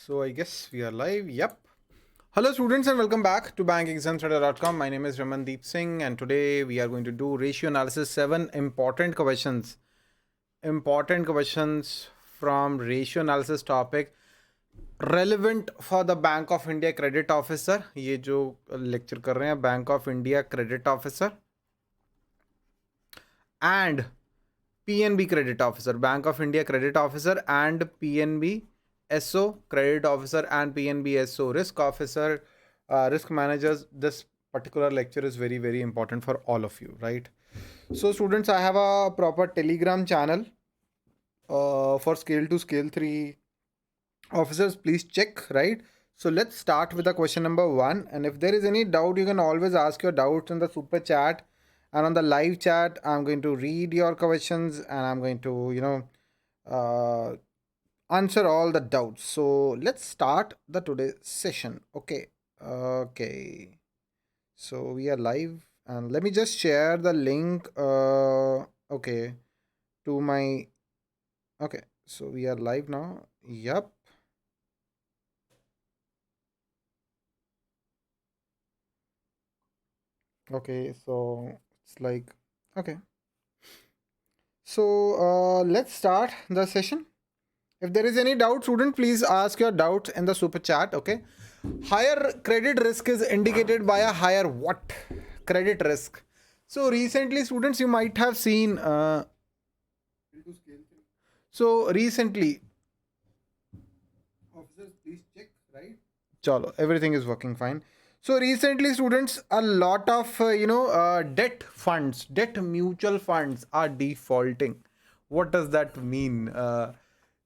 So I guess we are live. Yep. Hello students and welcome back to BankExamsToday.com. My name is Ramandeep Singh and today we are going to do ratio analysis 7 important questions. Important questions from ratio analysis topic relevant for the Bank of India credit officer. ये जो lecture कर रहे हैं Bank of India credit officer and PNB credit officer, Bank of India credit officer and PNB SO credit officer and PNB SO risk officer, risk managers. This particular lecture is very, very important for all of you, right? So students, I have a proper Telegram channel for scale 2, scale 3 officers. Please check, right? So let's start with the question number 1. And if there is any doubt, you can always ask your doubts in the super chat. And on the live chat, I'm going to read your questions and I'm going to, answer all the doubts. So let's start the today's session. Okay. So we are live and let me just share the link. Okay, to my. Okay, so we are live now. Yep. Okay, so it's like, okay. So let's start the session. If there is any doubt, student, please ask your doubt in the super chat. Okay. Higher credit risk is indicated by a higher what? Credit risk. So recently, students, you might have seen. So recently, officers, please check, right? Chalo, everything is working fine. So recently, students, a lot of debt funds, debt mutual funds are defaulting. What does that mean?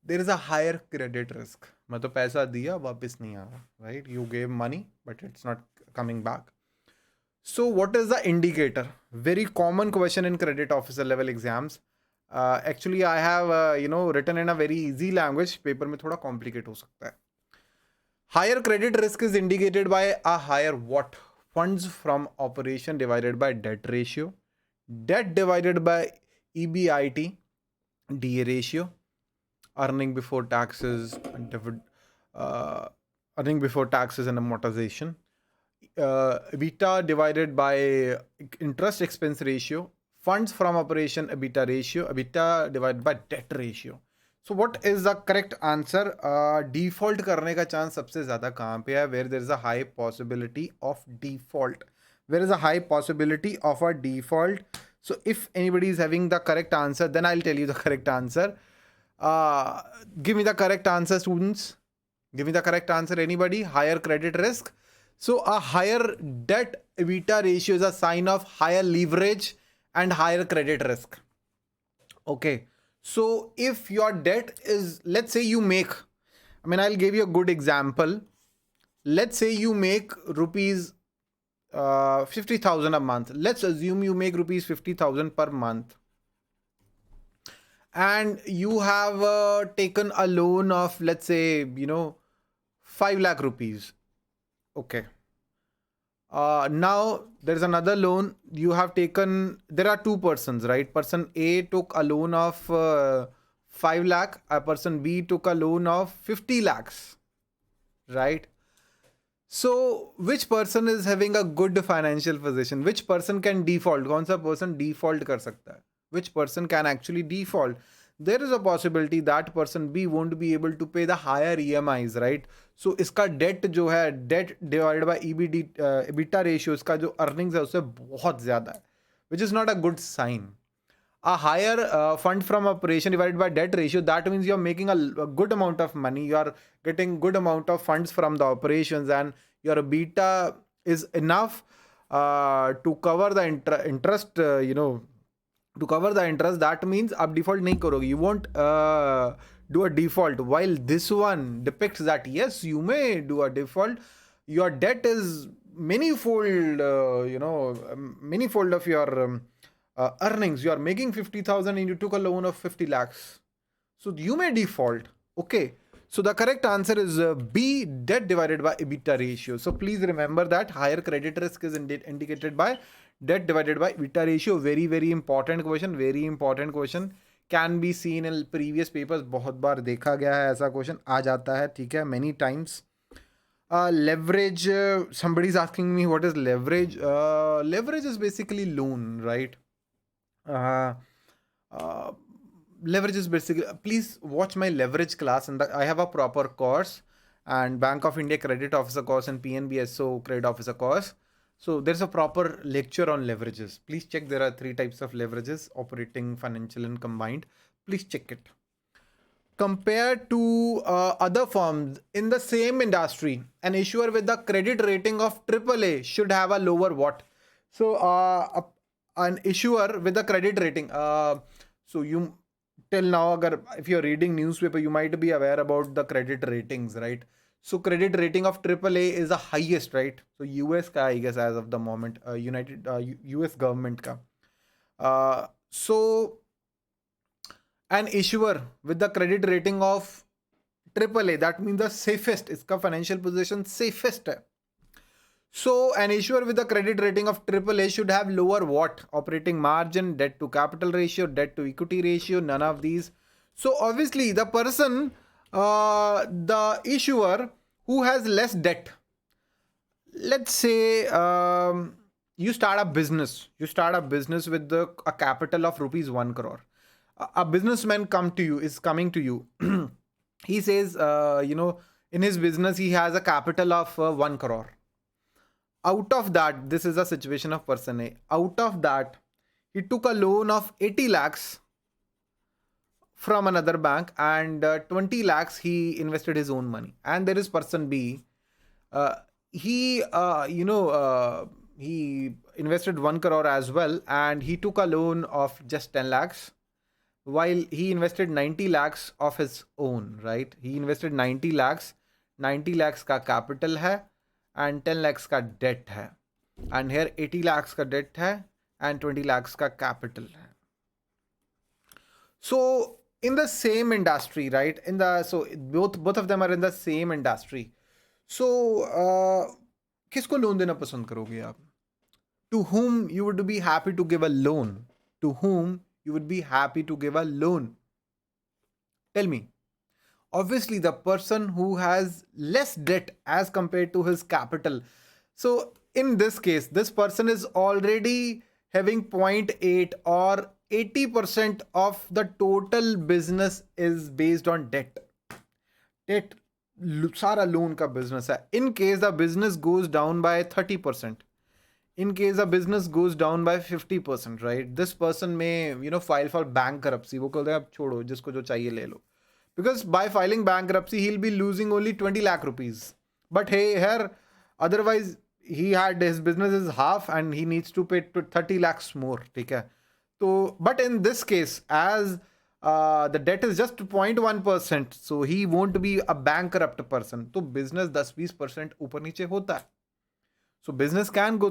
There is a higher credit risk. मैं तो पैसा दिया वापस नहीं आ रहा, right? You gave money, but it's not coming back. So what is the indicator? Very common question in credit officer level exams. Actually, I have written in a very easy language. Paper में थोड़ा complicate हो सकता है. Higher credit risk is indicated by a higher what? Funds from operation divided by debt ratio. Debt divided by EBIT, DA ratio. Earning before taxes and earning before taxes and amortization. EBITDA divided by interest expense ratio. Funds from operation EBITDA ratio. EBITDA divided by debt ratio. So what is the correct answer? Default करने का chance सबसे ज़्यादा कहाँ पे है? Where there is a high possibility of default. Where is a high possibility of a default? So if anybody is having the correct answer, then I'll tell you the correct answer. Give me the correct answer, students. Give me the correct answer. Anybody? Higher credit risk. So a higher debt EBITDA ratio is a sign of higher leverage and higher credit risk. Okay. So if your debt is, let's say you make, I'll give you a good example. Let's say you make rupees 50,000 a month. Let's assume you make rupees 50,000 per month. And you have taken a loan of, let's say, 5 lakh rupees. Okay. Now there's another loan you have taken. There are two persons, right? Person A took a loan of 5 lakh. A person B took a loan of 50 lakhs, right? So which person is having a good financial position? Which person can default? कौन सा person default कर सकता है? Which person can actually default? There is a possibility that person B won't be able to pay the higher EMIs, right? So इसका debt जो है, debt divided by EBITDA ratio, इसका जो earnings है उससे बहुत ज़्यादा है, which is not a good sign. A higher fund from operation divided by debt ratio, that means you're making a good amount of money. You are getting good amount of funds from the operations and your beta is enough to cover the interest, to cover the interest. That means आप default नहीं करोगे. You won't do a default. While this one depicts that yes, you may do a default. Your debt is many-fold, many-fold of your earnings. You are making 50,000 and you took a loan of 50 lakhs. So you may default. Okay. So the correct answer is B, debt divided by EBITDA ratio. So please remember that higher credit risk is indicated by debt divided by EBITDA ratio. Very, very important question. Very important question. Can be seen in previous papers, बहुत बार देखा गया है ऐसा question आ जाता है, ठीक है, many times. Leverage, somebody's asking me what is leverage. Leverage is basically loan, right? uh, uh, Leverage is basically, please watch my leverage class, and I have a proper course, and Bank of India credit officer course and PNBSO credit officer course. So there's a proper lecture on leverages. Please check. There are 3 types of leverages: operating, financial, and combined. Please check it. Compared to other firms in the same industry, an issuer with the credit rating of AAA should have a lower what? So an issuer with a credit rating. So you till now, if you're reading newspaper, you might be aware about the credit ratings, right? So credit rating of AAA is the highest, right? So US ka, I guess, as of the moment, US government ka. So an issuer with the credit rating of AAA, that means the safest, iska financial position safest hai. So an issuer with a credit rating of AAA should have lower what? Operating margin, debt to capital ratio, debt to equity ratio, none of these. So obviously the person, the issuer who has less debt, let's say you start a business with a capital of rupees 1 crore. A businessman is coming to you. He says, in his business he has a capital of 1 crore. Out of that, this is a situation of person A. Out of that, he took a loan of 80 lakhs from another bank, and 20 lakhs he invested his own money. And there is person B. He he invested 1 crore as well, and he took a loan of just 10 lakhs, while he invested 90 lakhs of his own, right? He invested 90 lakhs. 90 lakhs का capital है and 10 lakhs का debt है, and here 80 lakhs का debt है and 20 lakhs का capital है. So in the same industry, right? So both of them are in the same industry. So किसको loan देना पसंद करोगे आप? To whom you would be happy to give a loan? To whom you would be happy to give a loan? Tell me. Obviously the person who has less debt as compared to his capital. So in this case, this person is already having 0.8 or 80% of the total business is based on debt. Debt सारा loan का business है. In case the business goes down by 30%, in case the business goes down by 50%, right? This person may, file for bankruptcy. वो कहते हैं आप छोड़ो, जिसको जो चाहिए ले लो. Because by filing bankruptcy, he'll be losing only 20 lakh rupees. But hey, here, otherwise, his business is half and he needs to pay 30 lakhs more. Okay? So, but in this case, as the debt is just 0.1%, so he won't be a bankrupt person. So business 10-20% ऊपर नीचे होता है. So business can go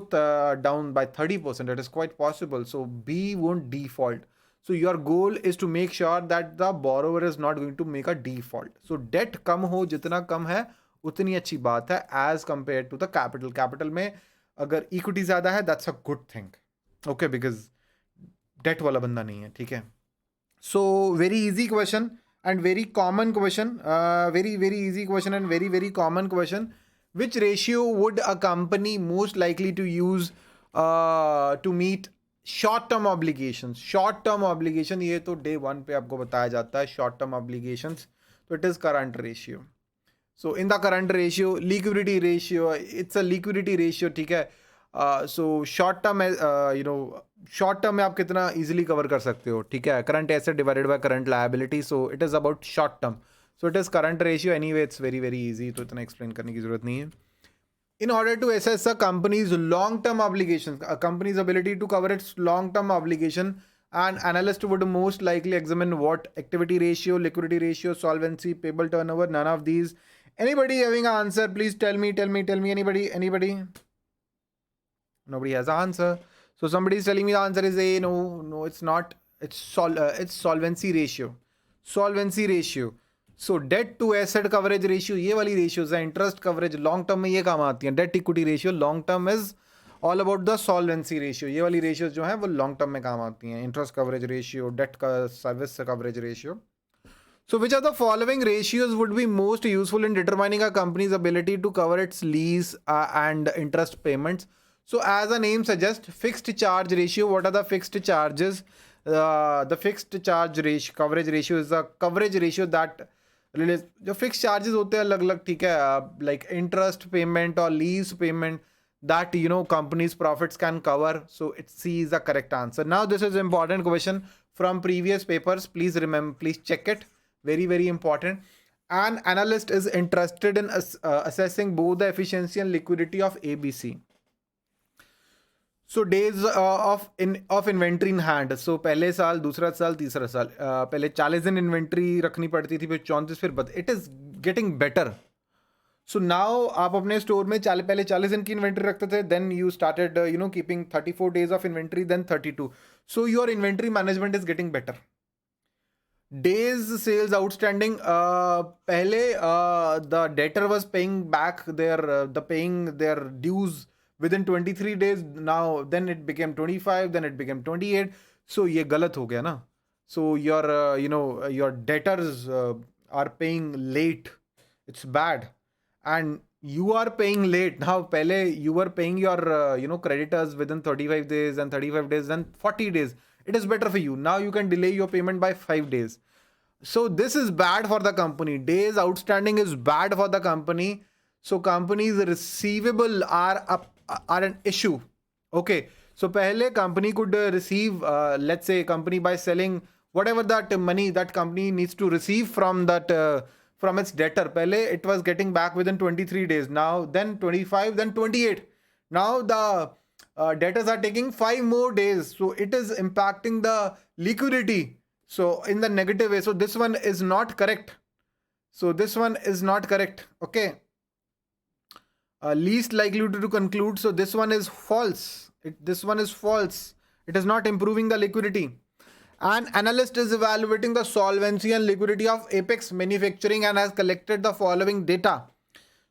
down by 30%. That is quite possible. So B won't default. So your goal is to make sure that the borrower is not going to make a default. So debt कम हो, जितना कम है उतनी अच्छी बात है as compared to the capital. Capital में अगर equity ज़्यादा है, that's a good thing. Okay, because debt वाला बंदा नहीं है, ठीक है. So very easy question and very common question. Very easy question and very common question. Which ratio would a company most likely to use to meet short term obligations? Short term obligation ये तो day 1 पे आपको बताया जाता है. Short term obligations, तो it is current ratio. So in the current ratio, liquidity ratio, it's a liquidity ratio, ठीक है. So short term short term में आप कितना इजीली कवर कर सकते हो, ठीक है. Current asset divided by current liability, so it is about short term. So it is current ratio. Anyway it's very easy, तो इतना एक्सप्लेन करने की जरूरत नहीं है. In order to assess a company's long-term obligations, a company's ability to cover its long-term obligation, an analyst would most likely examine what? Activity ratio, liquidity ratio, solvency, payable turnover, none of these. Anybody having an answer? Please tell me. Anybody? Nobody has an answer. So somebody is telling me the answer is A. No, it's not. It's solvency ratio. Solvency ratio. So debt to asset coverage ratio, ये वाली ratios है. Interest coverage long term में ये काम आती है. Debt equity ratio long term is all about the solvency ratio. ये वाली रेशियोज जो हैं वो लॉन्ग टर्म में काम आती हैं. इंटरेस्ट कवरेज रेशियो, डेट का service coverage ratio. So which of the following ratios would be most useful in determining a company's ability to cover its lease and interest payments? So as the name suggests, fixed charge ratio. What are the fixed charges? The fixed charge ratio, coverage ratio is the coverage ratio that जो fixed charges होते हैं अलग अलग, ठीक है, like interest payment or lease payment that companies profits can cover. So it C is the correct answer. Now this is important question from previous papers. Please remember, please check it. Very, very important. An analyst is interested in assessing both the efficiency and liquidity of ABC. So days of inventory in hand. So पहले साल, दूसरा साल, तीसरा साल, पहले 40 दिन inventory रखनी पड़ती थी, फिर 34, फिर it is getting better. So now आप अपने स्टोर में पहले 40 दिन की इन्वेंट्री रखते थे, then you started keeping 34 days of inventory, then 32. So your inventory management is getting better. Days sales outstanding, pehle the debtor was paying back their dues within 23 days. Now then it became 25, then it became 28. So ye galat ho gaya na. So your debtors are paying late. It's bad. And you are paying late. Now pehle you were paying your creditors within 35 days and 35 days, then 40 days. It is better for you. Now you can delay your payment by 5 days. So this is bad for the company. Days outstanding is bad for the company. So companies receivable are an issue. Okay. So pehle company could receive, let's say company by selling whatever that money that company needs to receive from that from its debtor. Pehle it was getting back within 23 days. Now then 25, then 28. Now the debtors are taking 5 more days. So it is impacting the liquidity. So in the negative way. So this one is not correct. So this one is not correct. Okay. Least likely to conclude. So this one is false. This one is false. It is not improving the liquidity. An analyst is evaluating the solvency and liquidity of Apex Manufacturing and has collected the following data.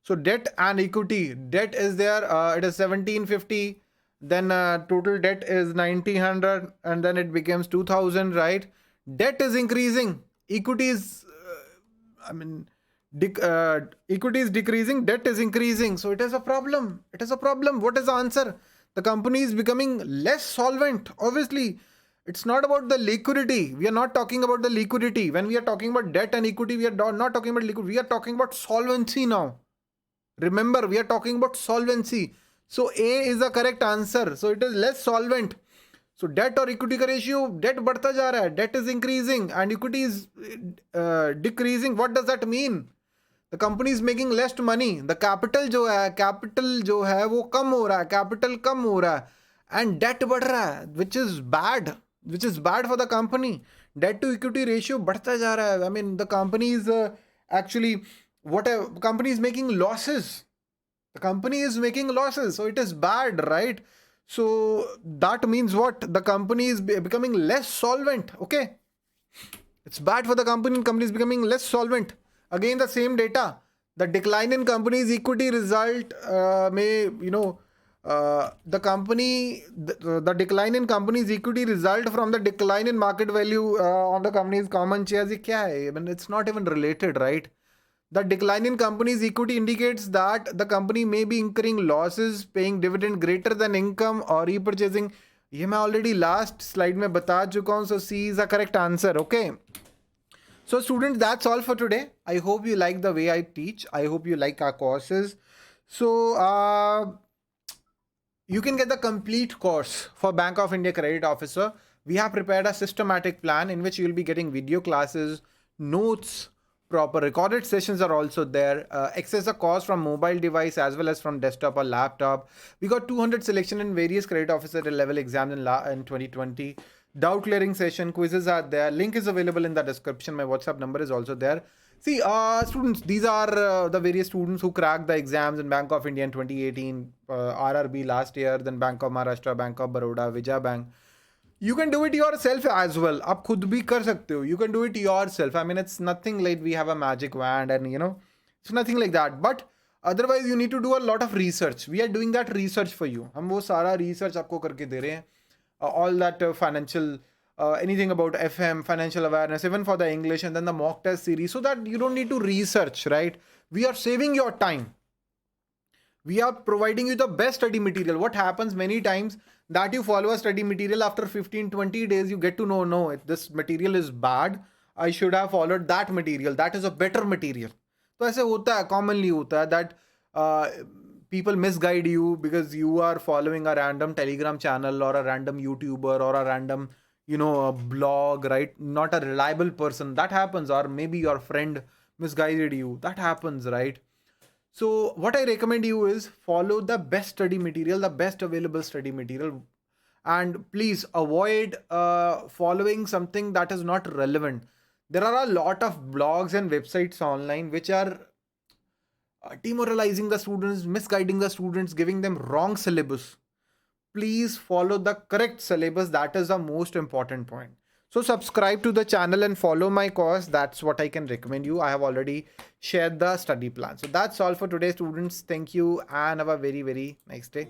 So debt and equity. Debt is there. It is 1750. Then total debt is 1900, and then it becomes 2000, right? Debt is increasing. Equity is, equity is decreasing. Debt is increasing. So it is a problem. It is a problem. What is the answer? The company is becoming less solvent. Obviously, it's not about the liquidity. We are not talking about the liquidity. When we are talking about debt and equity, we are not talking about liquidity. We are talking about solvency now. Remember, we are talking about solvency. So A is the correct answer. So it is less solvent. So debt or equity ka ratio, debt बढ़ता जा रहा है, debt is increasing and equity is decreasing. What does that mean? The company is making less money. The capital जो है वो कम हो रहा है, capital कम हो रहा है, and debt बढ़ रहा है, which is bad for the company. Debt to equity ratio बढ़ता जा रहा है. I mean, the company is actually company is making losses. The company is making losses, so it is bad, right? So that means what? The company is becoming less solvent. Okay, it's bad for the company. Company is becoming less solvent. Again, the same data. The decline in company's equity result the decline in company's equity result from the decline in market value on the company's common shares. ये क्या है? I mean, it's not even related, right? The decline in company's equity indicates that the company may be incurring losses, paying dividend greater than income or repurchasing. ये मैं already last slide में बता चुका हूँ. So C is the correct answer. Okay. So students, that's all for today. I hope you like the way I teach. I hope you like our courses. So you can get the complete course for Bank of India Credit Officer. We have prepared a systematic plan in which you will be getting video classes, notes, proper recorded sessions are also there. Access the course from mobile device as well as from desktop or laptop. We got 200 selection in various credit officer level exams in 2020. Doubt clearing session, quizzes are there. Link is available in the description. My WhatsApp number is also there. See, students, these are the various students who cracked the exams in Bank of India in 2018, RRB last year, then Bank of Maharashtra, Bank of Baroda, Vijay Bank. You can do it yourself as well. आप खुद भी कर सकते हो. You can do it yourself. I mean, it's nothing like we have a magic wand and it's nothing like that. But Otherwise, you need to do a lot of research. We are doing that research for you. हम वो सारा research आपको करके दे रहे हैं. All that financial, anything about FM, financial awareness, even for the English, and then the mock test series, so that you don't need to research, right? We are saving your time. We are providing you the best study material. What happens many times that you follow a study material, after 15, 20 days, you get to know, no, this material is bad. I should have followed that material. That is a better material. तो ऐसे होता है, commonly होता है that people misguide you because you are following a random Telegram channel or a random YouTuber or a random, a blog, right? Not a reliable person. That happens. Or maybe your friend misguided you. That happens, right? So what I recommend you is follow the best study material, the best available study material, and please avoid following something that is not relevant. There are a lot of blogs and websites online which are demoralizing the students, misguiding the students, giving them wrong syllabus. Please follow the correct syllabus. That is the most important point. So subscribe to the channel and follow my course. That's what I can recommend you. I have already shared the study plan. So that's all for today, students. Thank you and have a very, very nice day.